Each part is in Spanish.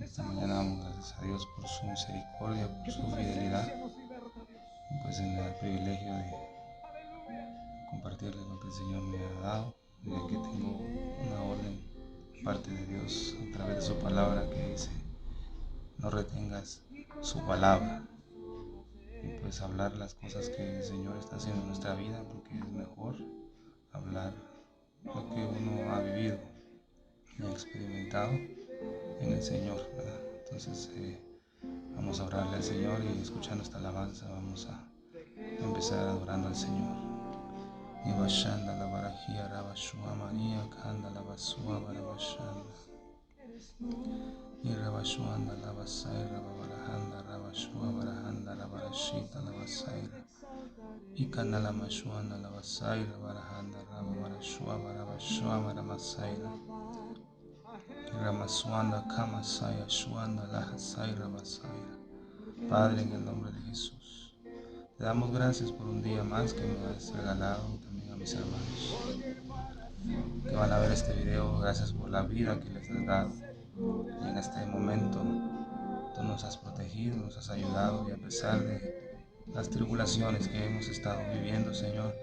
Esta mañana damos gracias a Dios por su misericordia, por su fidelidad, y pues en el privilegio de compartirles lo que el Señor me ha dado, ya que tengo una orden de parte de Dios a través de su palabra que dice: no retengas su palabra. Y pues hablar las cosas que el Señor está haciendo en nuestra vida, porque es mejor hablar lo que uno ha vivido y ha experimentado en el Señor, ¿verdad? Entonces vamos a orarle al Señor, y escuchando esta alabanza vamos a empezar adorando al Señor. Y bashanda la barajía rabashua María kanda la basua barabashanda. Y rabashuanda la basaira babarajanda rabashua barajanda la barashita la basaira. Y kanda la mashuanda la basaira barajanda rababarashua barabashua baramasaira. Ramasuanda Kamasaya Shuanda Lahasaira Basaira. Padre, en el nombre de Jesús, te damos gracias por un día más que me has regalado, y también a mis hermanos que van a ver este video. Gracias por la vida que les has dado, y en este momento tú nos has protegido, nos has ayudado, y a pesar de las tribulaciones que hemos estado viviendo, Señor,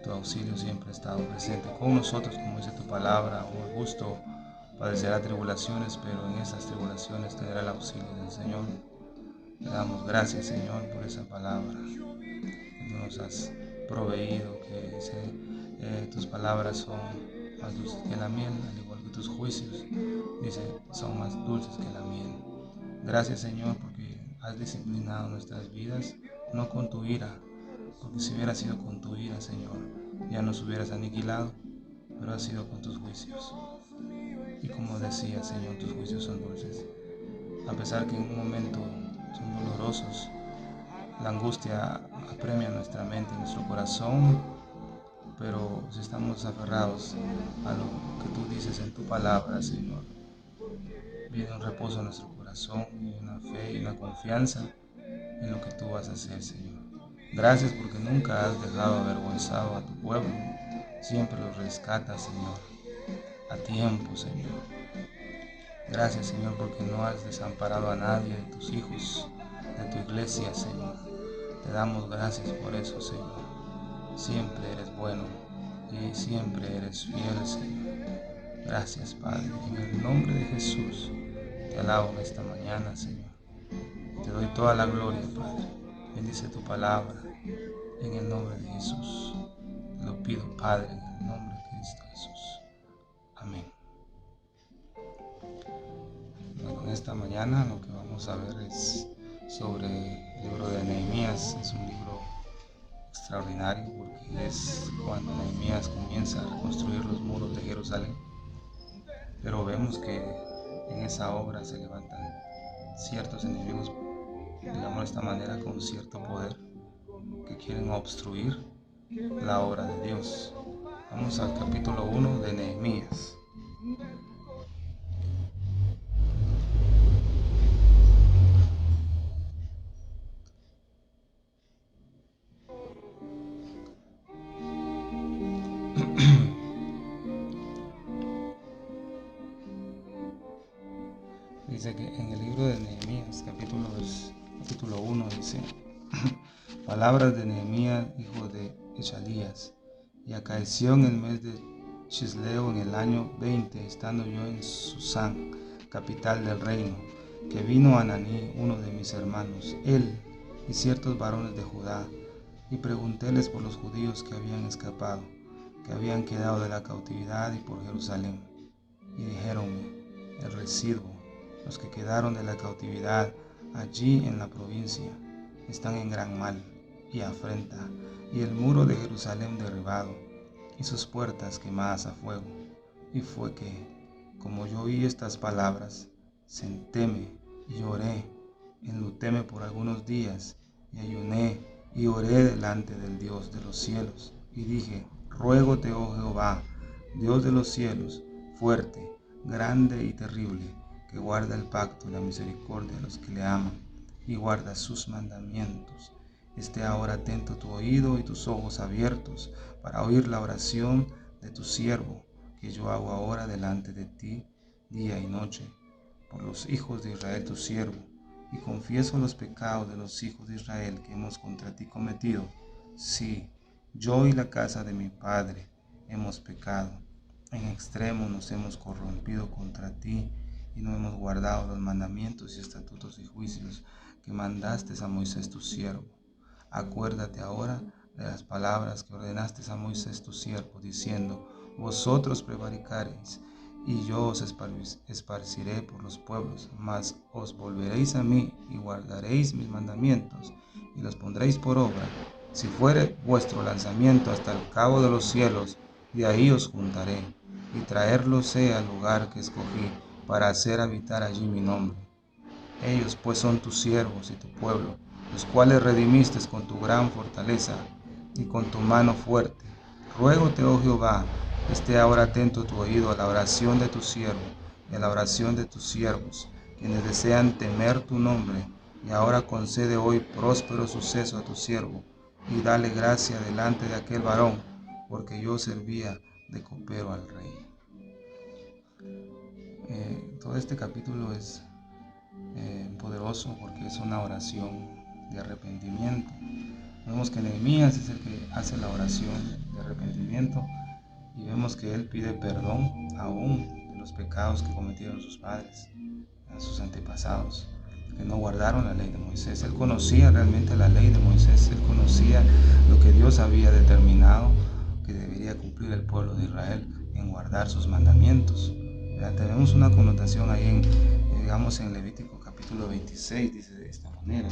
tu auxilio siempre ha estado presente con nosotros, como dice tu palabra. Muy justo padecerá tribulaciones, pero en esas tribulaciones tendrá el auxilio del Señor. Te damos gracias, Señor, por esa palabra que tú nos has proveído, que dice, tus palabras son más dulces que la miel, al igual que tus juicios, dice, son más dulces que la miel. Gracias, Señor, porque has disciplinado nuestras vidas, no con tu ira, porque si hubiera sido con tu ira, Señor, ya nos hubieras aniquilado, pero ha sido con tus juicios. Y como decía, Señor, tus juicios son dulces. A pesar que en un momento son dolorosos, la angustia apremia nuestra mente y nuestro corazón, pero si estamos aferrados a lo que tú dices en tu palabra, Señor, viene un reposo en nuestro corazón, y una fe y una confianza en lo que tú vas a hacer, Señor. Gracias porque nunca has dejado avergonzado a tu pueblo. Siempre los rescatas, Señor, a tiempo, Señor. Gracias, Señor, porque no has desamparado a nadie de tus hijos, de tu iglesia, Señor. Te damos gracias por eso, Señor. Siempre eres bueno y siempre eres fiel, Señor. Gracias, Padre. En el nombre de Jesús te alabo en esta mañana, Señor. Te doy toda la gloria, Padre. Bendice tu palabra en el nombre de Jesús. Te lo pido, Padre, en el nombre de Cristo Jesús. Amén. Bueno, en esta mañana lo que vamos a ver es sobre el libro de Nehemías. Es un libro extraordinario porque es cuando Nehemías comienza a reconstruir los muros de Jerusalén. Pero vemos que en esa obra se levantan ciertos enemigos, digamos de esta manera, con cierto poder, que quieren obstruir la obra de Dios. Vamos al capítulo 1 de Nehemías. Dice que en el libro de Nehemías, capítulo 1, dice: palabras de Nehemías, hijo de Echalías. Y acaeció en el mes de Chisleo, en el año 20, estando yo en Susán, capital del reino, que vino Ananí, uno de mis hermanos, él y ciertos varones de Judá, y preguntéles por los judíos que habían escapado, que habían quedado de la cautividad, y por Jerusalén. Y dijéronme: el residuo, los que quedaron de la cautividad allí en la provincia, están en gran mal y afrenta, y el muro de Jerusalén derribado, y sus puertas quemadas a fuego. Y fue que, como yo oí estas palabras, sentéme y oré, enlutéme por algunos días, y ayuné y oré delante del Dios de los cielos, y dije: ruégote, oh Jehová, Dios de los cielos, fuerte, grande y terrible, que guarda el pacto y la misericordia de los que le aman, y guarda sus mandamientos. Esté ahora atento tu oído y tus ojos abiertos para oír la oración de tu siervo, que yo hago ahora delante de ti día y noche, por los hijos de Israel tu siervo, y confieso los pecados de los hijos de Israel que hemos contra ti cometido. Sí, yo y la casa de mi padre hemos pecado. En extremo nos hemos corrompido contra ti y no hemos guardado los mandamientos y estatutos y juicios que mandaste a Moisés tu siervo. Acuérdate ahora de las palabras que ordenaste a Moisés tu siervo, diciendo: vosotros prevaricaréis, y yo os esparciré por los pueblos, mas os volveréis a mí y guardaréis mis mandamientos y los pondréis por obra. Si fuere vuestro lanzamiento hasta el cabo de los cielos, de ahí os juntaré, y traerlos al lugar que escogí para hacer habitar allí mi nombre. Ellos pues son tus siervos y tu pueblo, los cuales redimiste con tu gran fortaleza y con tu mano fuerte. Ruégote, oh Jehová, esté ahora atento tu oído a la oración de tu siervo y a la oración de tus siervos, quienes desean temer tu nombre. Y ahora concede hoy próspero suceso a tu siervo, y dale gracia delante de aquel varón, porque yo servía de copero al rey. Todo este capítulo es poderoso porque es una oración de arrepentimiento. Vemos que Nehemías es el que hace la oración de arrepentimiento y vemos que él pide perdón aún de los pecados que cometieron sus padres, sus antepasados, que no guardaron la ley de Moisés. Él conocía realmente la ley de Moisés, él conocía lo que Dios había determinado que debería cumplir el pueblo de Israel en guardar sus mandamientos. Tenemos una connotación ahí en Levítico capítulo 26, dice de esta manera.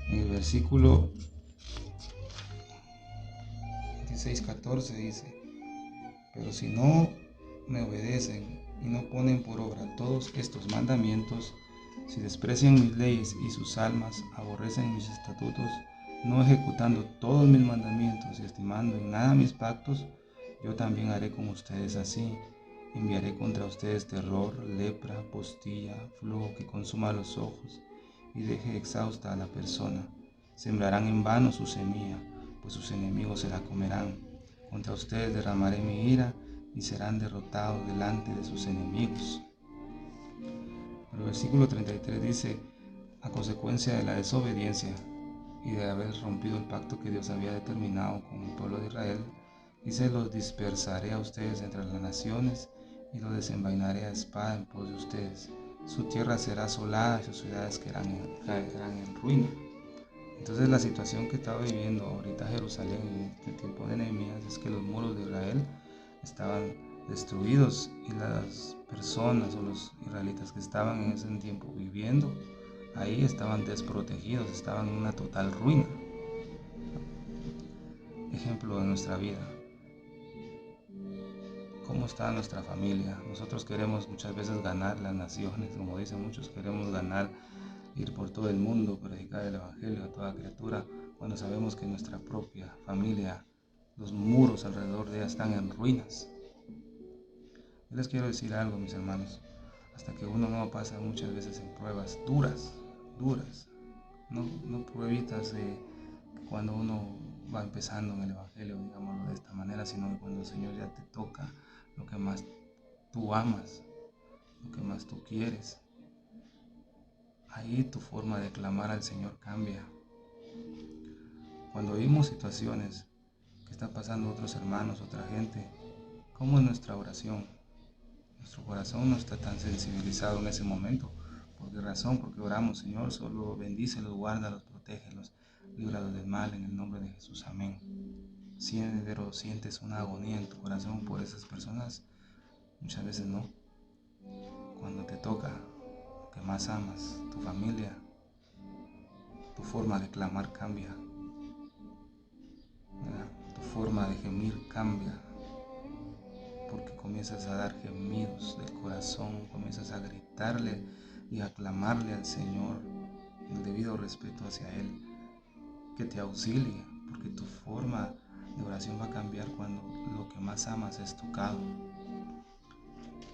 En el versículo 26-14 dice: pero si no me obedecen y no ponen por obra todos estos mandamientos, si desprecian mis leyes y sus almas aborrecen mis estatutos, no ejecutando todos mis mandamientos y estimando en nada mis pactos, yo también haré con ustedes así. Enviaré contra ustedes terror, lepra, postilla, flujo que consuma los ojos y deje exhausta a la persona. Sembrarán en vano su semilla, pues sus enemigos se la comerán. Contra ustedes derramaré mi ira y serán derrotados delante de sus enemigos. El versículo 33 dice: a consecuencia de la desobediencia y de haber rompido el pacto que Dios había determinado con el pueblo de Israel, dice: los dispersaré a ustedes entre las naciones y los desenvainaré a espada en pos de ustedes. Su tierra será asolada y sus ciudades caerán en ruina. Entonces la situación que estaba viviendo ahorita Jerusalén en el tiempo de Nehemías es que los muros de Israel estaban destruidos y las personas o los israelitas que estaban en ese tiempo viviendo ahí estaban desprotegidos, estaban en una total ruina. Ejemplo de nuestra vida. ¿Cómo está nuestra familia? Nosotros queremos muchas veces ganar las naciones, como dicen muchos, queremos ganar, ir por todo el mundo, predicar el evangelio a toda criatura, cuando sabemos que nuestra propia familia, los muros alrededor de ella están en ruinas. Yo les quiero decir algo, mis hermanos, hasta que uno no pasa muchas veces en pruebas duras, no pruebitas cuando uno va empezando en el evangelio, digámoslo de esta manera, sino que cuando el Señor ya te toca lo que más tú amas, lo que más tú quieres, ahí tu forma de clamar al Señor cambia. Cuando vimos situaciones que están pasando otros hermanos, otra gente, ¿cómo es nuestra oración? Nuestro corazón no está tan sensibilizado en ese momento. ¿Por qué razón? Porque oramos: Señor, solo bendícelos, guárdalos, protégelos, líbralos del mal en el nombre de Jesús, amén. Sientes una agonía en tu corazón por esas personas, muchas veces no. Cuando te toca lo que más amas, tu familia, tu forma de clamar cambia, ¿verdad? Tu forma de gemir cambia, porque comienzas a dar gemidos del corazón, comienzas a gritarle y a clamarle al Señor el debido respeto hacia Él, que te auxilie, porque tu forma de oración va a cambiar cuando lo que más amas es tocado.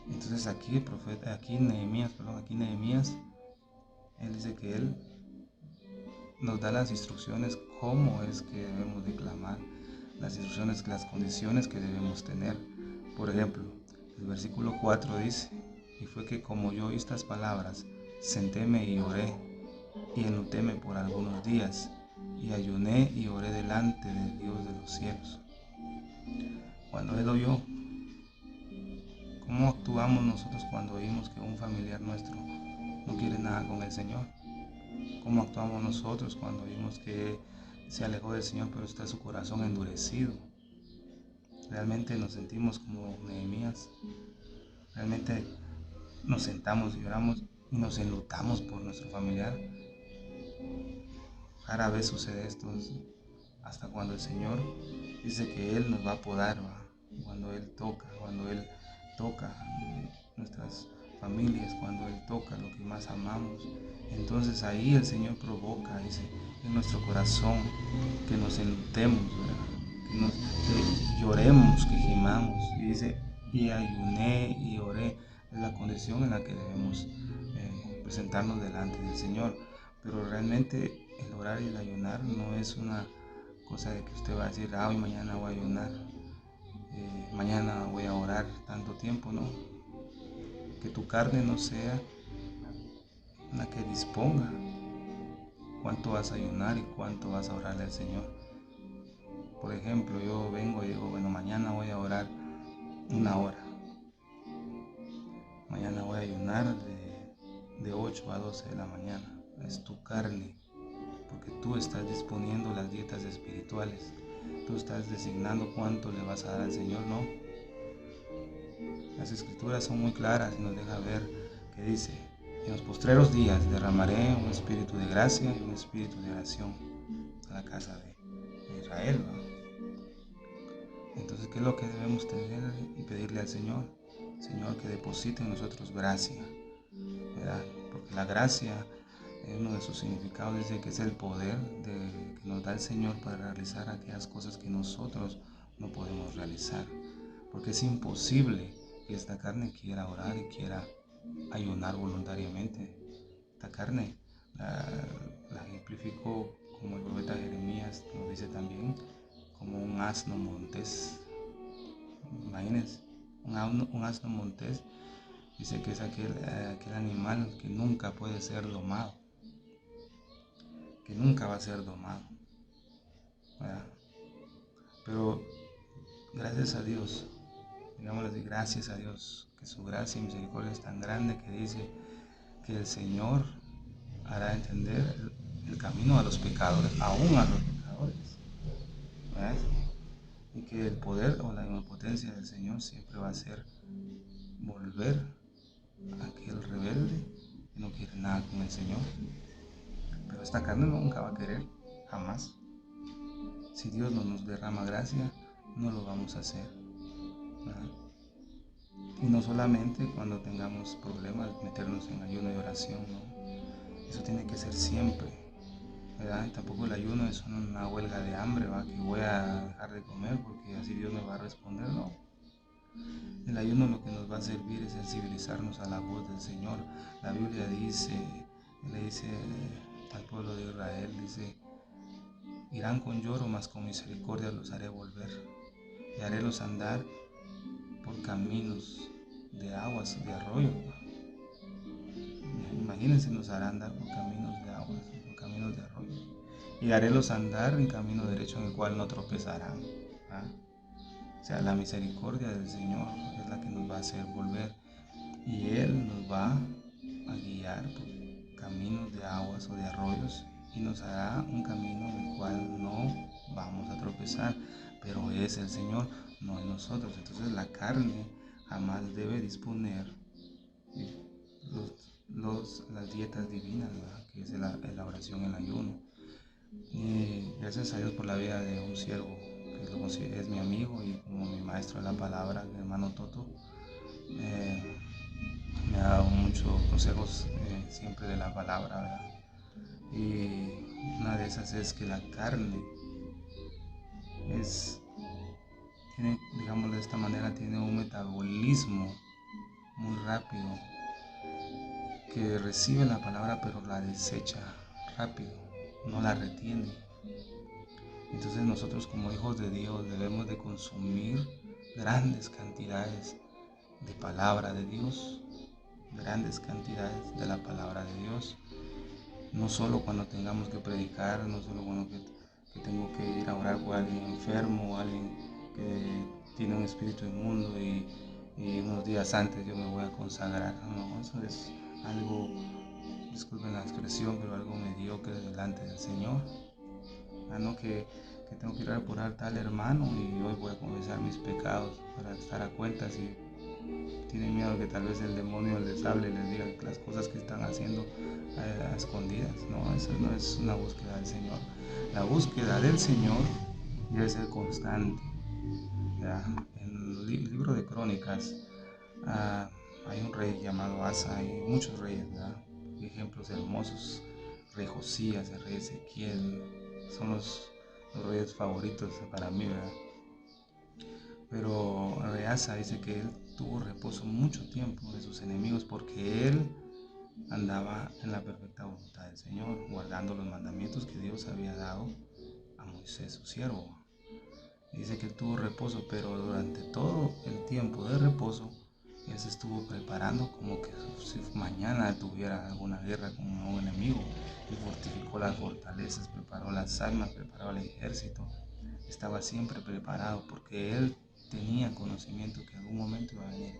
Entonces aquí Nehemías, él dice que él nos da las instrucciones, cómo es que debemos de clamar, las instrucciones, las condiciones que debemos tener Por ejemplo, el versículo 4 dice: y fue que como yo oí estas palabras, sentéme y oré, y enlutéme por algunos días, y ayuné y oré delante del Dios de los cielos. Cuando él oyó, ¿cómo actuamos nosotros cuando oímos que un familiar nuestro no quiere nada con el Señor? ¿Cómo actuamos nosotros cuando oímos que se alejó del Señor pero está su corazón endurecido? Realmente nos sentimos como Nehemías. Realmente nos sentamos y lloramos y nos enlutamos por nuestro familiar. Rara vez sucede esto, hasta cuando el Señor dice que Él nos va a podar, cuando Él toca nuestras familias, cuando Él toca lo que más amamos. Entonces ahí el Señor provoca, dice, en nuestro corazón que nos enlutemos, que lloremos, que gemamos. Y dice, y ayuné y oré. Es la condición en la que debemos presentarnos delante del Señor. Pero realmente el orar y el ayunar no es una cosa de que usted va a decir, hoy mañana voy a ayunar, mañana voy a orar tanto tiempo, no. Que tu carne no sea la que disponga cuánto vas a ayunar y cuánto vas a orarle al Señor. Por ejemplo, yo vengo y digo, bueno, mañana voy a orar 1 hora. Mañana voy a ayunar de 8 a 12 de la mañana. Es tu carne, porque tú estás disponiendo las dietas espirituales. Tú estás designando cuánto le vas a dar al Señor, ¿no? Las escrituras son muy claras y nos deja ver que dice: en los postreros días derramaré un espíritu de gracia y un espíritu de oración a la casa de Israel, ¿no? Entonces, ¿qué es lo que debemos tener y pedirle al Señor? Señor, que deposite en nosotros gracia, ¿verdad? Porque la gracia, uno de sus significados dice que es el poder que nos da el Señor para realizar aquellas cosas que nosotros no podemos realizar. Porque es imposible que esta carne quiera orar y quiera ayunar voluntariamente. Esta carne la ejemplificó, como el profeta Jeremías nos dice también, como un asno montés. Imagínense, un asno montés dice que es aquel animal que nunca puede ser domado, que nunca va a ser domado, ¿verdad? Pero gracias a Dios, digámosle así, gracias a Dios, que su gracia y misericordia es tan grande que dice que el Señor hará entender el camino a los pecadores, aún a los pecadores, ¿verdad? Y que el poder o la omnipotencia del Señor siempre va a ser volver a aquel rebelde que no quiere nada con el Señor. Pero esta carne nunca va a querer, jamás. Si Dios no nos derrama gracia, no lo vamos a hacer, ¿verdad? Y no solamente cuando tengamos problemas, meternos en ayuno y oración, ¿no? Eso tiene que ser siempre, ¿verdad? Y tampoco el ayuno es una huelga de hambre, ¿va? Que voy a dejar de comer porque así Dios me va a responder, no. El ayuno lo que nos va a servir es sensibilizarnos a la voz del Señor. La Biblia dice, le dice al pueblo de Israel, dice: irán con lloro, mas con misericordia los haré volver, y harélos andar por caminos de aguas, de arroyo. Imagínense, nos hará andar por caminos de aguas, por caminos de arroyo, y harélos andar en camino derecho en el cual no tropezarán, ¿ah? O sea, la misericordia del Señor es la que nos va a hacer volver, y Él nos va a guiar por caminos de aguas o de arroyos, y nos hará un camino en el cual no vamos a tropezar, pero es el Señor, no es nosotros. Entonces la carne jamás debe disponer las dietas divinas, ¿verdad? Que es la oración, el ayuno. Y gracias a Dios por la vida de un siervo que es mi amigo y como mi maestro de la palabra, mi hermano Toto. Me ha dado muchos consejos siempre de la palabra, ¿verdad? Y una de esas es que la carne tiene, digámoslo de esta manera, tiene un metabolismo muy rápido, que recibe la palabra pero la desecha rápido, no la retiene. Entonces nosotros como hijos de Dios debemos de consumir grandes cantidades de palabra de Dios, grandes cantidades de la palabra de Dios. No solo cuando tengamos que predicar, no solo cuando que tengo que ir a orar por alguien enfermo o alguien que tiene un espíritu inmundo y unos días antes yo me voy a consagrar. No, eso es algo, disculpen la expresión, pero algo mediocre delante del Señor. No que tengo que ir a orar por tal hermano y hoy voy a confesar mis pecados para estar a cuentas y tienen miedo que tal vez el demonio les hable y les diga las cosas que están haciendo a escondidas. No, eso no es una búsqueda del Señor. La búsqueda del Señor debe ser constante. ¿Ya? En el libro de Crónicas hay un rey llamado Asa, hay muchos reyes, ¿verdad? Ejemplos hermosos, rey Josías, el rey Ezequiel, son los reyes favoritos para mí, ¿verdad? Pero Asa dice que él tuvo reposo mucho tiempo de sus enemigos porque él andaba en la perfecta voluntad del Señor, guardando los mandamientos que Dios había dado a Moisés, su siervo. Dice que él tuvo reposo, pero durante todo el tiempo de reposo, él se estuvo preparando como que si mañana tuviera alguna guerra con un enemigo. Él fortificó las fortalezas, preparó las armas, preparó el ejército. Estaba siempre preparado porque él tenía conocimiento que en algún momento iba a venir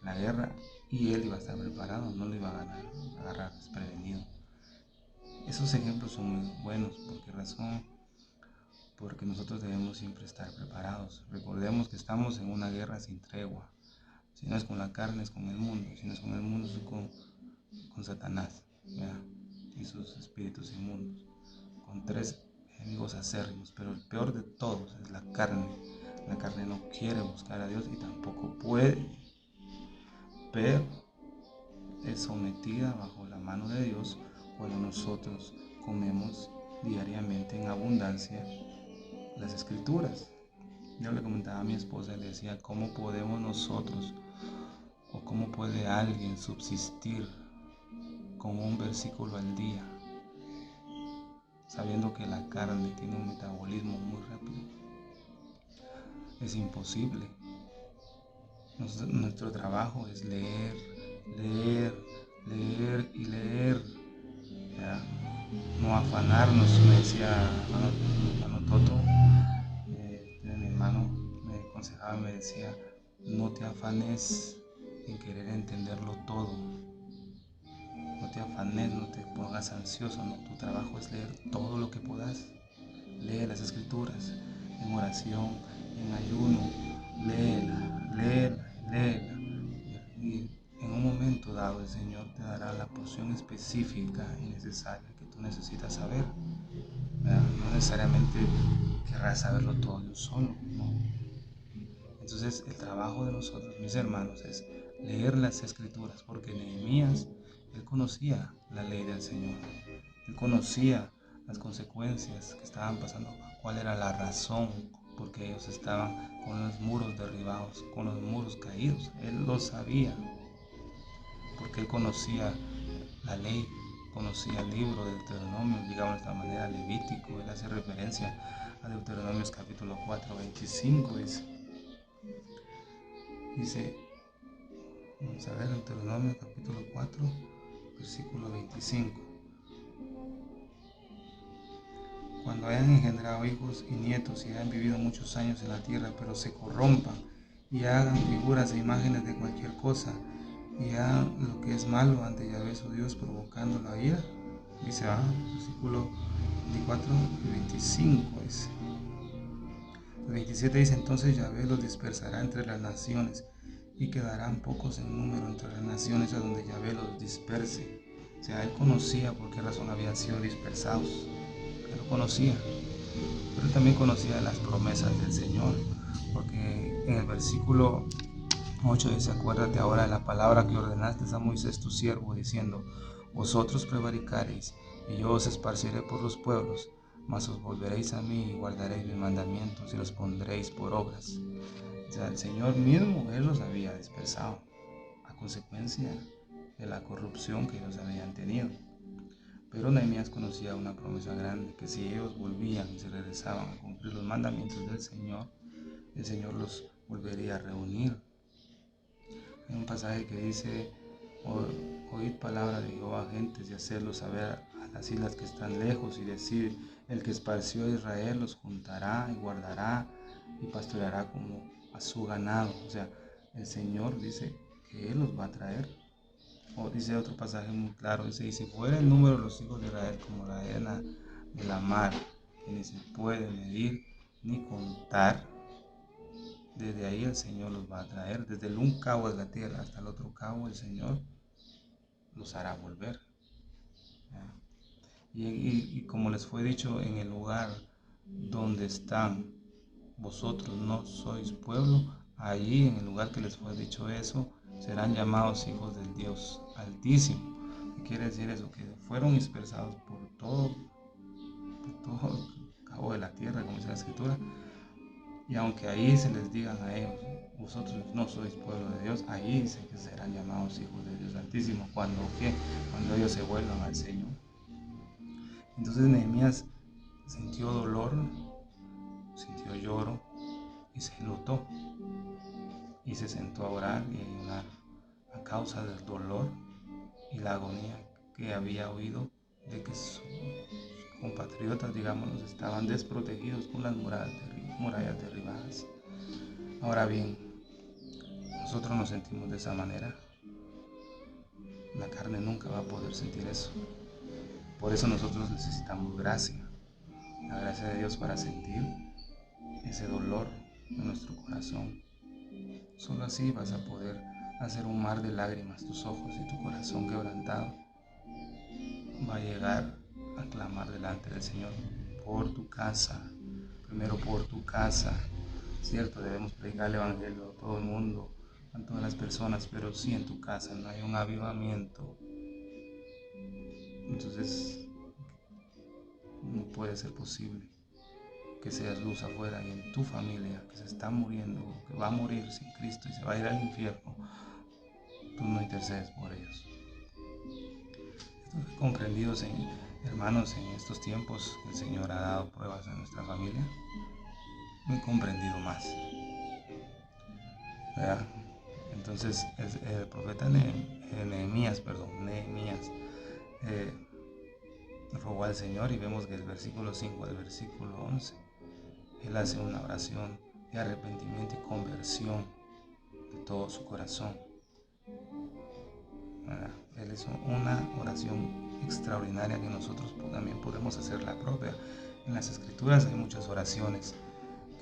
la guerra y él iba a estar preparado, no lo iba a agarrar desprevenido. Esos ejemplos son muy buenos. ¿Por qué razón? Porque nosotros debemos siempre estar preparados. Recordemos que estamos en una guerra sin tregua. Si no es con la carne, es con el mundo. Si no es con el mundo, es con Satanás, ¿ya? Y sus espíritus inmundos. Con tres enemigos acérrimos. Pero el peor de todos es la carne. La carne no quiere buscar a Dios y tampoco puede. Pero es sometida bajo la mano de Dios cuando nosotros comemos diariamente en abundancia las escrituras. Yo le comentaba a mi esposa, le decía, ¿cómo podemos nosotros o cómo puede alguien subsistir con un versículo al día, sabiendo que la carne tiene un metabolismo muy rápido? Es imposible. Nuestro trabajo es leer, leer, leer y leer. ¿Ya? No afanarnos, me decía hermano Toto, mi hermano me aconsejaba, me decía, no te afanes en querer entenderlo todo, no te afanes, no te pongas ansioso, no, tu trabajo es leer todo lo que puedas, lee las escrituras, en oración, en ayuno, léela, y en un momento dado el Señor te dará la porción específica y necesaria que tú necesitas saber. No necesariamente querrás saberlo todo de un solo, ¿no? Entonces el trabajo de nosotros, mis hermanos, es leer las escrituras, porque Nehemías, él conocía la ley del Señor, él conocía las consecuencias que estaban pasando, cuál era la razón por qué ellos estaban con los muros derribados, con los muros caídos. Él lo sabía, porque él conocía la ley, conocía el libro de Deuteronomio, digamos de esta manera, Levítico. Él hace referencia a Deuteronomios capítulo 4, 25, dice, vamos a ver, Deuteronomio capítulo 4, versículo 25. Cuando hayan engendrado hijos y nietos y hayan vivido muchos años en la tierra, pero se corrompan y hagan figuras e imágenes de cualquier cosa y hagan lo que es malo ante Yahvé su Dios, provocando la ira, dice, versículo 24 y 25 dice. El 27 dice, entonces Yahvé los dispersará entre las naciones y quedarán pocos en número entre las naciones a donde Yahvé los disperse. O sea, él conocía por qué razón habían sido dispersados. Él lo conocía, pero él también conocía las promesas del Señor, porque en el versículo 8 dice, acuérdate ahora de la palabra que ordenaste a Moisés tu siervo, diciendo, vosotros prevaricaréis, y yo os esparciré por los pueblos, mas os volveréis a mí y guardaréis mis mandamientos y los pondréis por obras. O sea, el Señor mismo, Él los había dispersado a consecuencia de la corrupción que ellos habían tenido. Pero Nehemías conocía una promesa grande, que si ellos volvían y se regresaban a cumplir los mandamientos del Señor, el Señor los volvería a reunir. Hay un pasaje que dice: oíd palabra de Jehová, gentes, y hacerlo saber a las islas que están lejos, y decir: el que esparció a Israel los juntará y guardará y pastoreará como a su ganado. O sea, el Señor dice que Él los va a traer. O dice otro pasaje muy claro, dice: y si fuera el número de los hijos de Israel como la arena de la mar, que ni se puede medir ni contar, desde ahí el Señor los va a traer. Desde el un cabo de la tierra hasta el otro cabo, el Señor los hará volver. Y como les fue dicho, en el lugar donde están, vosotros no sois pueblo, allí en el lugar que les fue dicho eso, serán llamados hijos del Dios Altísimo. ¿Qué quiere decir eso? Que fueron dispersados por todo el cabo de la tierra, como dice la Escritura. Y aunque ahí se les digan a ellos: vosotros no sois pueblo de Dios, ahí dice que serán llamados hijos del Dios Altísimo. Cuando ellos se vuelvan al Señor. Entonces Nehemías sintió dolor, sintió lloro y se enlutó. Y se sentó a orar y a ayunar a causa del dolor y la agonía que había oído de que sus compatriotas, digámoslos, estaban desprotegidos con las murallas derribadas. Ahora bien, nosotros nos sentimos de esa manera. La carne nunca va a poder sentir eso. Por eso nosotros necesitamos gracia, la gracia de Dios para sentir ese dolor en nuestro corazón. Solo así vas a poder hacer un mar de lágrimas tus ojos, y tu corazón quebrantado va a llegar a clamar delante del Señor por tu casa. Primero por tu casa, cierto, debemos predicar el evangelio a todo el mundo, a todas las personas, pero si en tu casa no hay un avivamiento, entonces no puede ser posible que seas luz afuera, y en tu familia que se está muriendo, que va a morir sin Cristo y se va a ir al infierno, tú no intercedes por ellos. Estoy comprendidos, hermanos, en estos tiempos que el Señor ha dado pruebas a nuestra familia. Me he comprendido más, ¿verdad? Entonces el profeta Nehemías rogó al Señor, y vemos que del versículo 5 al versículo 11 él hace una oración de arrepentimiento y conversión de todo su corazón. Él hizo una oración extraordinaria que nosotros también podemos hacer la propia. En las Escrituras hay muchas oraciones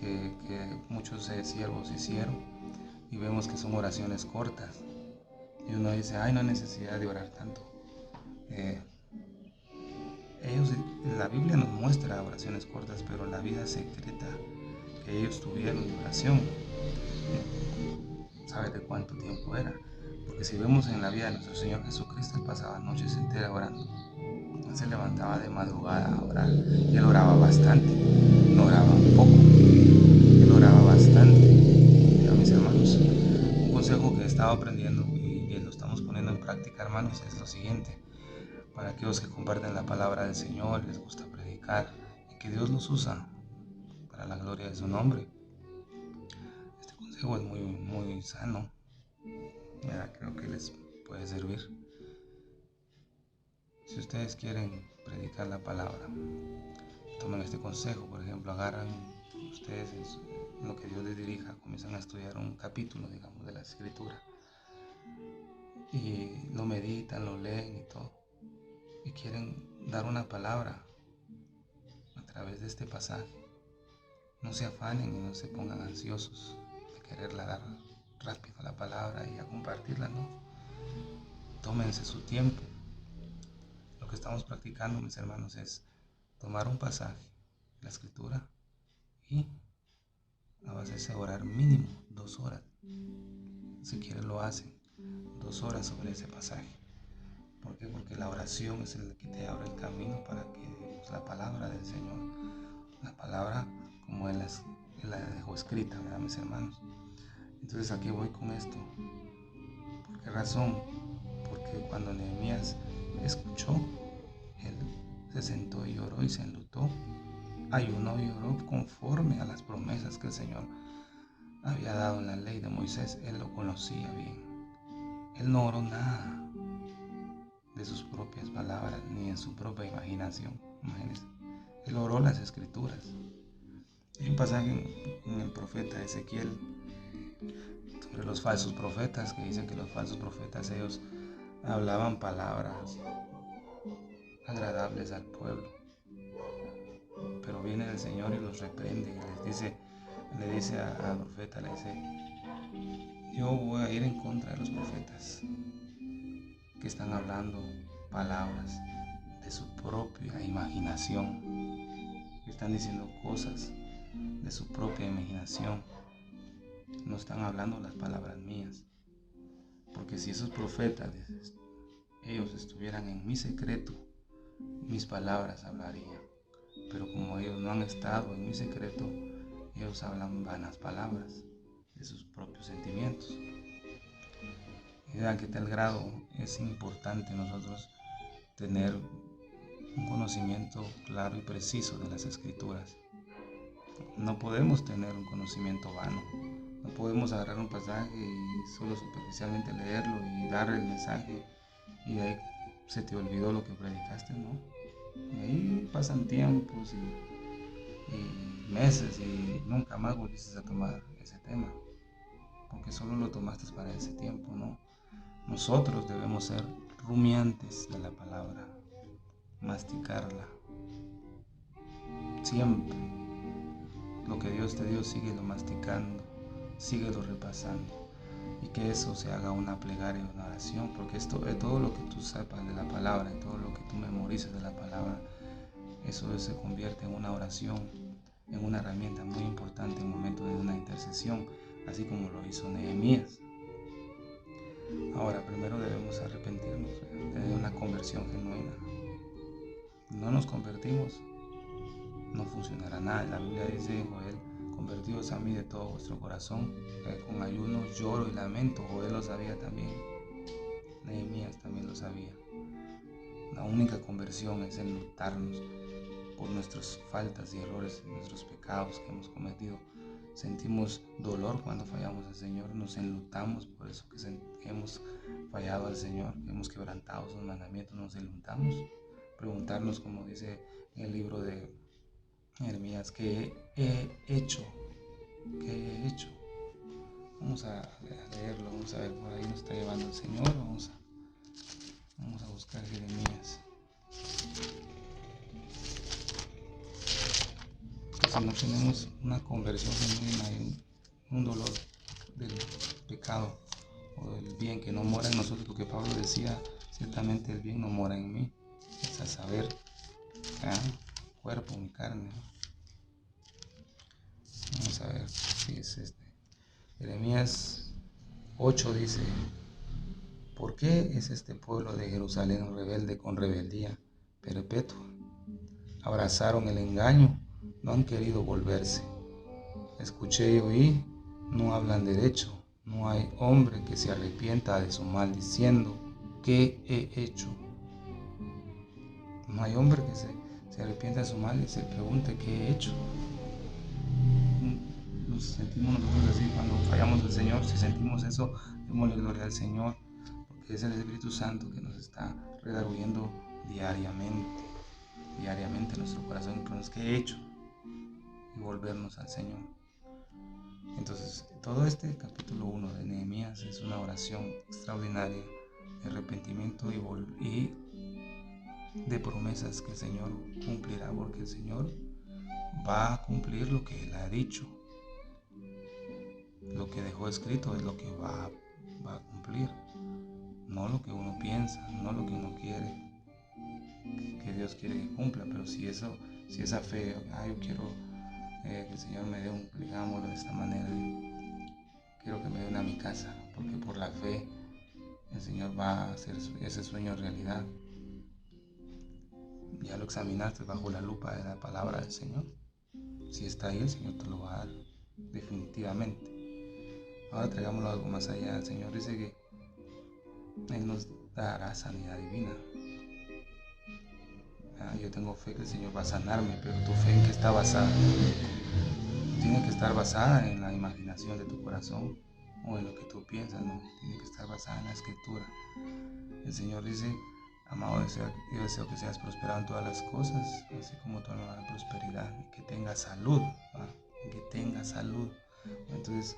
que muchos siervos hicieron, y vemos que son oraciones cortas. Y uno dice: ay, no hay necesidad de orar tanto. La Biblia nos muestra oraciones cortas, pero la vida secreta que ellos tuvieron de oración, ¿sabe de cuánto tiempo era? Porque si vemos en la vida de nuestro Señor Jesucristo, Él pasaba noches enteras orando. Él se levantaba de madrugada a orar, y Él oraba bastante, no oraba un poco, Él oraba bastante. Mira, mis hermanos, un consejo que he estado aprendiendo y que lo estamos poniendo en práctica, hermanos, es lo siguiente: para aquellos que comparten la palabra del Señor, les gusta predicar y que Dios los usa para la gloria de su nombre, este consejo es muy sano. Creo que les puede servir. Si ustedes quieren predicar la palabra, tomen este consejo. Por ejemplo, agarran ustedes en lo que Dios les dirija, comienzan a estudiar un capítulo, digamos, de la Escritura, y lo meditan, lo leen y todo, y quieren dar una palabra a través de este pasaje. No se afanen y no se pongan ansiosos de quererla dar rápido a la palabra y a compartirla, ¿no? Tómense su tiempo. Lo que estamos practicando, mis hermanos, es tomar un pasaje de la Escritura y a base de orar mínimo 2 horas. Si quieren lo hacen 2 horas sobre ese pasaje. ¿Por qué? Porque la oración es el que te abre el camino para que la palabra del Señor, la palabra como Él la dejó escrita, ¿verdad, mis hermanos? Entonces, ¿a qué voy con esto? ¿Por qué razón? Porque cuando Nehemías escuchó, él se sentó y lloró y se enlutó, ayunó y oró conforme a las promesas que el Señor había dado en la ley de Moisés, él lo conocía bien. Él no oró nada de sus propias palabras ni en su propia imaginación. Imagínense. Él oró las escrituras. Hay un pasaje en el profeta Ezequiel sobre los falsos profetas que dice que los falsos profetas ellos hablaban palabras agradables al pueblo, pero viene el Señor y los reprende y le dice al profeta, le dice: yo voy a ir en contra de los profetas que están hablando palabras de su propia imaginación, que están diciendo cosas de su propia imaginación, no están hablando las palabras mías. Porque si esos profetas, ellos estuvieran en mi secreto, mis palabras hablarían. Pero como ellos no han estado en mi secreto, ellos hablan vanas palabras de sus propios sentimientos. Y vean que tal grado es importante nosotros tener un conocimiento claro y preciso de las escrituras. No podemos tener un conocimiento vano. No podemos agarrar un pasaje y solo superficialmente leerlo y dar el mensaje y de ahí se te olvidó lo que predicaste, ¿no? Y ahí pasan tiempos y meses y nunca más volviste a tomar ese tema, porque solo lo tomaste para ese tiempo, ¿no? Nosotros debemos ser rumiantes de la palabra, masticarla. Siempre lo que Dios te dio, síguelo masticando, síguelo repasando. Y que eso se haga una plegaria, una oración, porque todo lo que tú sepas de la palabra y todo lo que tú memorices de la palabra, eso se convierte en una oración, en una herramienta muy importante en el momento de una intercesión, así como lo hizo Nehemías. Ahora, primero debemos arrepentirnos, tener una conversión genuina. No nos convertimos, no funcionará nada. La Biblia dice en Joel: convertidos a mí de todo vuestro corazón, con ayuno, lloro y lamento. Joel lo sabía también, Nehemías también lo sabía. La única conversión es enlutarnos por nuestras faltas y errores, nuestros pecados que hemos cometido. Sentimos dolor cuando fallamos al Señor, nos enlutamos por eso que hemos fallado al Señor, que hemos quebrantado sus mandamientos, nos enlutamos. Preguntarnos, como dice en el libro de Jeremías: ¿qué he hecho? ¿Qué he hecho? Vamos a leerlo, vamos a ver, por ahí nos está llevando el Señor. Vamos a buscar Jeremías. Porque si no tenemos una conversión genuina y un dolor del pecado o del bien que no mora en nosotros, porque Pablo decía: ciertamente el bien no mora en mí, es a saber, cuerpo, mi carne. Vamos a ver si es este. Jeremías 8 dice: ¿por qué es este pueblo de Jerusalén rebelde con rebeldía perpetua? Abrazaron el engaño, no han querido volverse. Escuché y oí, no hablan derecho. No hay hombre que se arrepienta de su mal diciendo: ¿qué he hecho? No hay hombre que se arrepienta de su mal y se pregunte: ¿qué he hecho? Nos sentimos nosotros así cuando fallamos al Señor. Si sentimos eso, démosle gloria al Señor, porque es el Espíritu Santo que nos está redarguyendo diariamente en nuestro corazón. Entonces, ¿qué he hecho? Y volvernos al Señor. Entonces, todo este capítulo 1 de Nehemías es una oración extraordinaria de arrepentimiento y de promesas que el Señor cumplirá, porque el Señor va a cumplir lo que Él ha dicho. Lo que dejó escrito es lo que va a cumplir, no lo que uno piensa, no lo que uno quiere que Dios quiere que cumpla. Pero si esa fe, yo quiero que el Señor me dé digámoslo de esta manera, quiero que me dé mi casa, porque por la fe el Señor va a hacer ese sueño realidad. Ya lo examinaste bajo la lupa de la palabra del Señor. Si está ahí, el Señor te lo va a dar definitivamente. Ahora traigámoslo algo más allá. El Señor dice que Él nos dará sanidad divina. Yo tengo fe que el Señor va a sanarme, pero ¿tu fe en qué está basada? tiene que estar basada en la imaginación de tu corazón o en lo que tú piensas, no, tiene que estar basada en la escritura. El Señor dice: amado, yo deseo que seas prosperado en todas las cosas, así como tu alma de prosperidad, y que tengas salud, y que tengas salud. Entonces,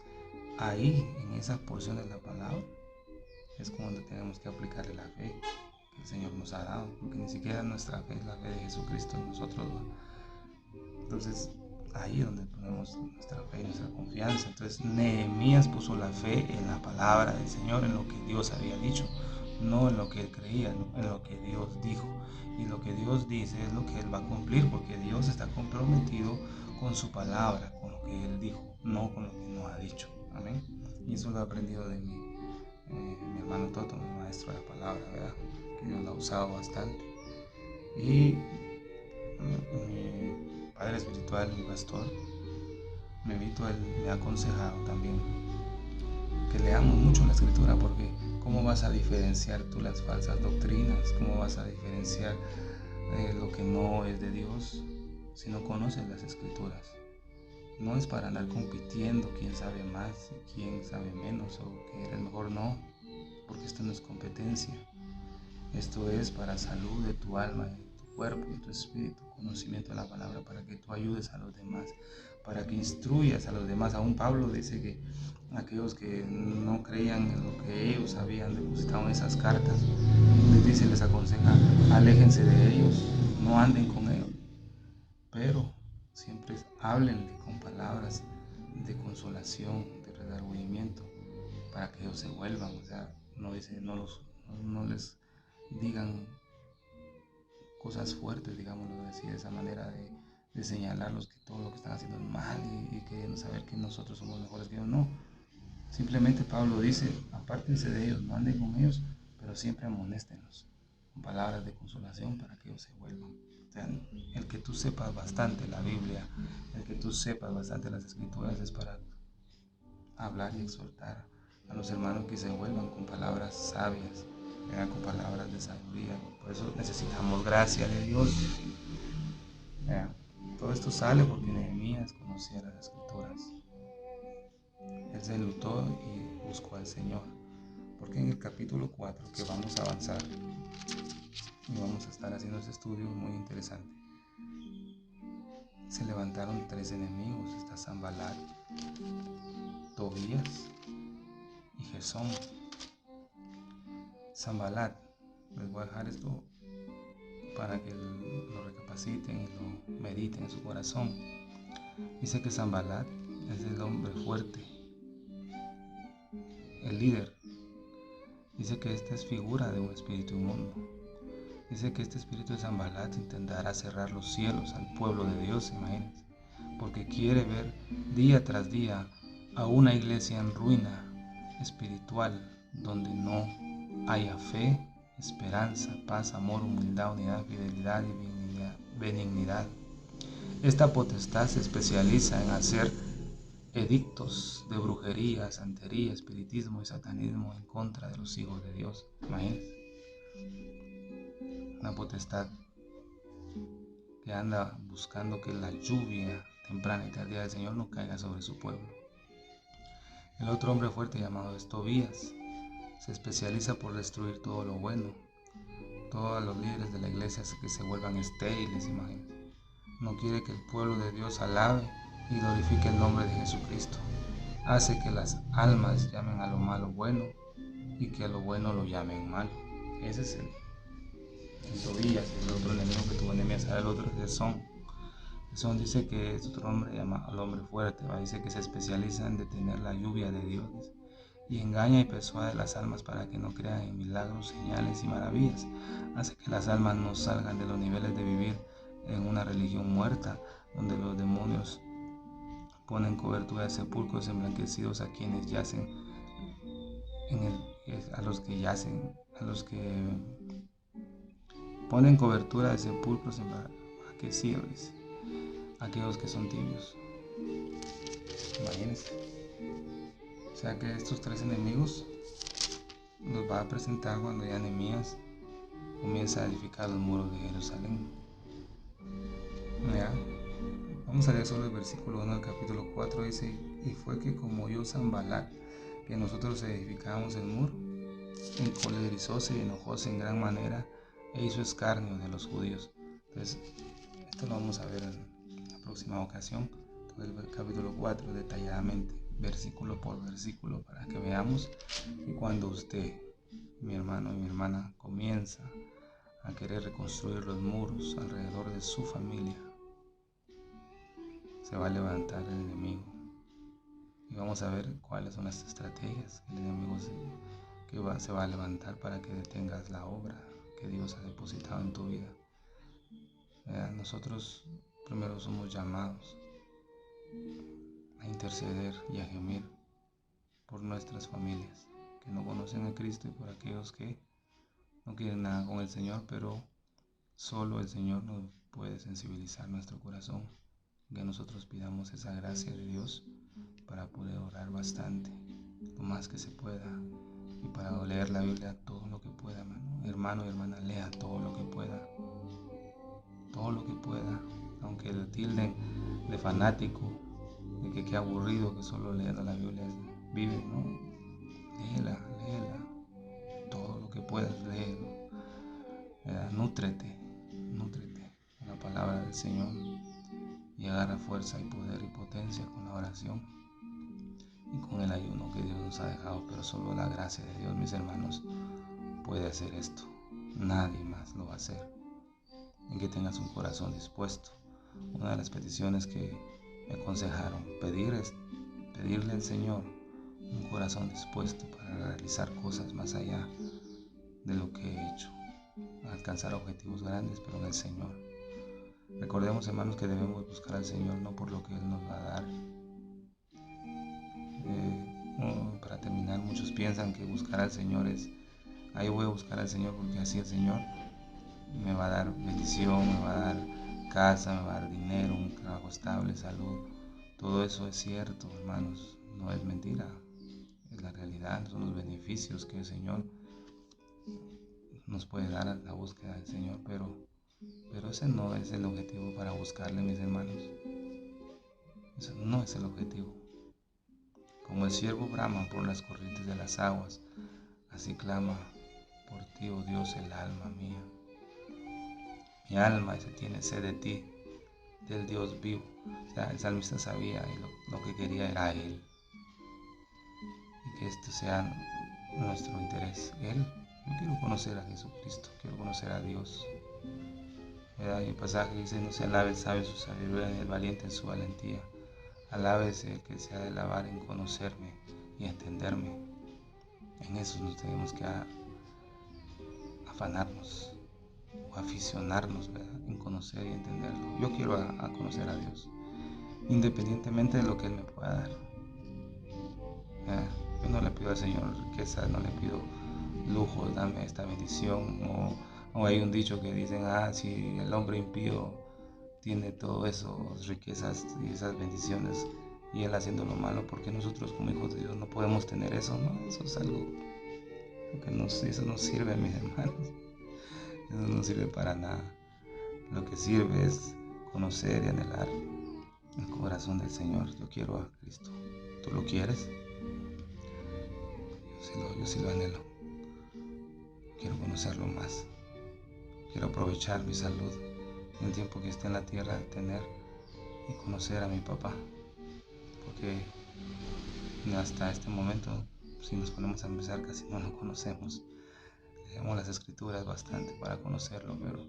ahí, en esa porción de la palabra, es cuando tenemos que aplicarle la fe que el Señor nos ha dado, porque ni siquiera nuestra fe es la fe de Jesucristo en nosotros, ¿no? Entonces, ahí es donde ponemos nuestra fe y nuestra confianza. Entonces, Nehemías puso la fe en la palabra del Señor, en lo que Dios había dicho, no en lo que él creía, en lo que Dios dijo. Y lo que Dios dice es lo que él va a cumplir, porque Dios está comprometido con su palabra, con lo que él dijo, no con lo que no ha dicho. Amén. Y eso lo he aprendido de mi hermano Toto, mi maestro de la palabra, ¿verdad? Que Dios lo ha usado bastante. Y mi padre espiritual, mi pastor, Mevito, él me ha aconsejado también que leamos mucho la escritura, porque ¿cómo vas a diferenciar tú las falsas doctrinas? ¿Cómo vas a diferenciar lo que no es de Dios si no conoces las escrituras? No es para andar compitiendo quién sabe más y quién sabe menos o que eres mejor, no, porque esto no es competencia. Esto es para salud de tu alma, de tu cuerpo y tu espíritu, conocimiento de la palabra, para que tú ayudes a los demás, para que instruyas a los demás. Aún Pablo dice que aquellos que no creían en lo que ellos habían depositado en esas cartas, les dice, les aconseja: aléjense de ellos, no anden con ellos, pero siempre háblenle con palabras de consolación, de redargüimiento, para que ellos se vuelvan. O sea, no dice, no les digan cosas fuertes, digámoslo así, de esa manera de señalarlos que todo lo que están haciendo es mal y que saber que nosotros somos mejores que ellos. No, simplemente Pablo dice: apártense de ellos, no anden con ellos, pero siempre amonéstenlos con palabras de consolación para que ellos se vuelvan. O sea, el que tú sepas bastante la Biblia, el que tú sepas bastante las escrituras, es para hablar y exhortar a los hermanos que se vuelvan con palabras sabias, con palabras de sabiduría. Por eso necesitamos gracia de Dios. Todo esto sale porque Nehemías conocía las escrituras. Él se lutó y buscó al Señor. Porque en el capítulo 4, que vamos a avanzar y vamos a estar haciendo ese estudio muy interesante, se levantaron 3 enemigos. Está Sanbalat, Tobías y Gesón. Sanbalat, les voy a dejar esto para que lo recapaciten y lo mediten en su corazón. Dice que Sanbalat es el hombre fuerte, el líder. Dice que esta es figura de un espíritu inmundo. Dice que este espíritu de Sanbalat intentará cerrar los cielos al pueblo de Dios, imagínense, porque quiere ver día tras día a una iglesia en ruina espiritual, donde no haya fe, esperanza, paz, amor, humildad, unidad, fidelidad y benignidad. Esta potestad se especializa en hacer edictos de brujería, santería, espiritismo y satanismo en contra de los hijos de Dios. Imagínense. Una potestad que anda buscando que la lluvia temprana y tardía del Señor no caiga sobre su pueblo. El otro hombre fuerte, llamado Tobías, se especializa por destruir todo lo bueno. Todos los líderes de la iglesia que se vuelvan estériles, imagínense. No quiere que el pueblo de Dios alabe y glorifique el nombre de Jesucristo. Hace que las almas llamen a lo malo bueno y que a lo bueno lo llamen malo. Ese es el Tobías, el otro enemigo que tuvo Nehemías. El otro es Gesón. Gesón dice que es otro hombre, llama al hombre fuerte, dice que se especializa en detener la lluvia de Dios y engaña y persuade las almas para que no crean en milagros, señales y maravillas. Hace que las almas no salgan de los niveles de vivir en una religión muerta, donde los demonios ponen cobertura de sepulcros emblanquecidos a quienes yacen, a los que ponen cobertura de sepulcros emblanquecidos, aquellos que son tibios. Imagínense. O sea que estos 3 enemigos los va a presentar cuando ya Nehemías comienza a edificar los muros de Jerusalén. Vamos a leer solo el versículo 1 del capítulo 4. Dice: y fue que como oyó Sanbalat que nosotros edificábamos el muro, encolerizóse y enojóse en gran manera e hizo escarnio de los judíos. Entonces, esto lo vamos a ver en la próxima ocasión, todo el capítulo 4 detalladamente, versículo por versículo, para que veamos que cuando usted, mi hermano y mi hermana, comienza a querer reconstruir los muros alrededor de su familia, se va a levantar el enemigo. Y vamos a ver cuáles son las estrategias que el enemigo se va a levantar para que detengas la obra que Dios ha depositado en tu vida. Nosotros primero somos llamados a interceder y a gemir por nuestras familias que no conocen a Cristo y por aquellos que no quieren nada con el Señor, pero solo el Señor nos puede sensibilizar nuestro corazón, que nosotros pidamos esa gracia de Dios para poder orar bastante, lo más que se pueda, y para leer la Biblia todo lo que pueda, hermano y hermana, lea todo lo que pueda, aunque le tilden de fanático, de que qué aburrido que solo leyendo la Biblia vive, ¿no? Léela, todo lo que puedas, léelo, nútrete con la palabra del Señor y agarra fuerza y poder y potencia con la oración y con el ayuno que Dios nos ha dejado. Pero solo la gracia de Dios, mis hermanos, puede hacer esto. Nadie más lo va a hacer. En que tengas un corazón dispuesto. Una de las peticiones que me aconsejaron pedirle al Señor un corazón dispuesto para realizar cosas más allá de lo que he hecho, alcanzar objetivos grandes, pero en el Señor. Recordemos, hermanos, que debemos buscar al Señor no por lo que Él nos va a dar. Para terminar, muchos piensan que buscar al Señor es: yo voy a buscar al Señor porque así el Señor me va a dar bendición, me va a dar casa, me va a dar dinero, un trabajo estable, salud. Todo eso es cierto, hermanos, no es mentira, es la realidad, son los beneficios que el Señor nos puede dar a la búsqueda del Señor, pero ese no es el objetivo para buscarle, mis hermanos. Eso no es el objetivo. Como el siervo brama por las corrientes de las aguas, así clama por ti, oh Dios, el alma mía. Mi alma se tiene sed de ti, del Dios vivo. O sea, el salmista sabía y lo que quería era Él. Y que esto sea nuestro interés. Él. Yo quiero conocer a Jesucristo, quiero conocer a Dios. Hay un pasaje que dice: no se alabe el sabio en su sabiduría, ni el valiente en su valentía. Alábese el que se ha de alabar en conocerme y entenderme. En eso nos tenemos que afanarnos o aficionarnos, ¿verdad? En conocer y entenderlo. Yo quiero a conocer a Dios, independientemente de lo que Él me pueda dar. Yo no le pido al Señor riqueza, no le pido lujo, dame esta bendición. O hay un dicho que dicen: si el hombre impío tiene todas esas riquezas y esas bendiciones y él haciendo lo malo, porque nosotros como hijos de Dios no podemos tener eso, ¿no? Eso es algo que eso no sirve, mis hermanos. Eso no sirve para nada. Lo que sirve es conocer y anhelar el corazón del Señor. Yo quiero a Cristo. ¿Tú lo quieres? Yo sí lo anhelo. Quiero conocerlo más. Quiero aprovechar mi salud en el tiempo que esté en la tierra, tener y conocer a mi papá. Porque hasta este momento, si nos ponemos a empezar, casi no lo conocemos. Leemos las escrituras bastante para conocerlo, pero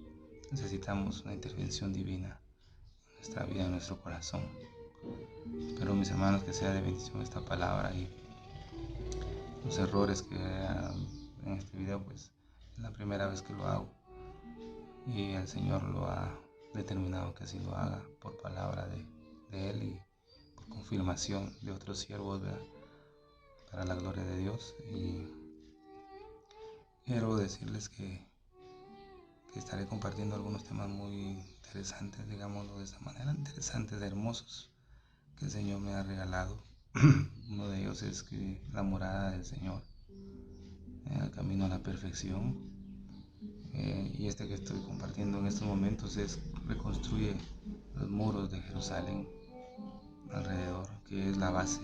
necesitamos una intervención divina en nuestra vida, en nuestro corazón. Espero, mis hermanos, que sea de bendición esta palabra, y los errores que en este video, pues es la primera vez que lo hago y el Señor lo ha determinado que así lo haga por palabra de Él y por confirmación de otros siervos, ¿verdad? Para la gloria de Dios. Y quiero decirles que estaré compartiendo algunos temas muy interesantes, digámoslo de esta manera, interesantes, hermosos, que el Señor me ha regalado. Uno de ellos es que la morada del Señor, el camino a la perfección. Y este que estoy compartiendo en estos momentos es: reconstruye los muros de Jerusalén alrededor, que es la base,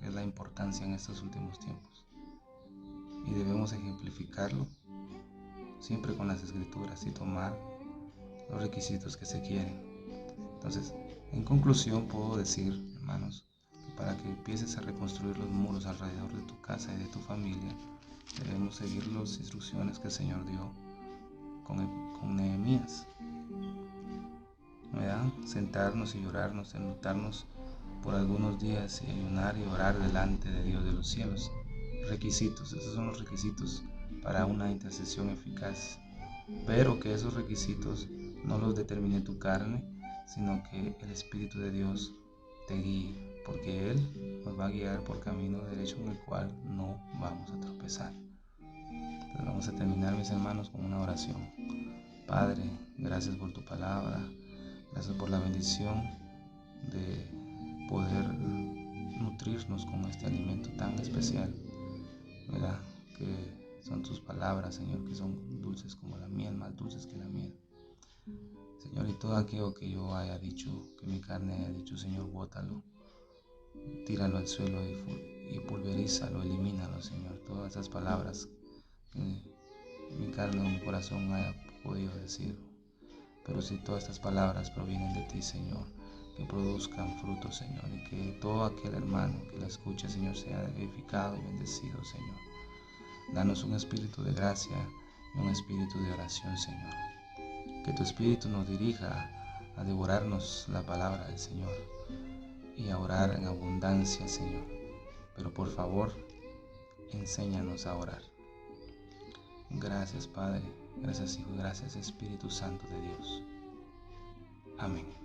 que es la importancia en estos últimos tiempos. Y debemos ejemplificarlo siempre con las escrituras y tomar los requisitos que se quieren. Entonces, en conclusión puedo decir, hermanos, que para que empieces a reconstruir los muros alrededor de tu casa y de tu familia, debemos seguir las instrucciones que el Señor dio con Nehemías. ¿Verdad? Sentarnos y llorarnos, enlutarnos por algunos días y ayunar y orar delante de Dios de los cielos. Requisitos, esos son los requisitos para una intercesión eficaz. Pero que esos requisitos no los determine tu carne, sino que el Espíritu de Dios te guíe, porque Él nos va a guiar por camino derecho en el cual no vamos a tropezar. Entonces vamos a terminar, mis hermanos, con una oración. Padre, gracias por tu palabra, gracias por la bendición de poder nutrirnos con este alimento tan especial, ¿verdad? Que son tus palabras, Señor, que son dulces como la miel, más dulces que la miel. Señor, y todo aquello que yo haya dicho, que mi carne haya dicho, Señor, bótalo, tíralo al suelo y pulverízalo, elimínalo, Señor. Todas esas palabras que mi carne o mi corazón haya podido decir. Pero si todas estas palabras provienen de ti, Señor, que produzcan frutos, Señor, y que todo aquel hermano que la escuche, Señor, sea edificado y bendecido, Señor. Danos un espíritu de gracia y un espíritu de oración, Señor. Que tu espíritu nos dirija a devorarnos la palabra del Señor y a orar en abundancia, Señor. Pero por favor, enséñanos a orar. Gracias, Padre. Gracias, Hijo. Gracias, Espíritu Santo de Dios. Amén.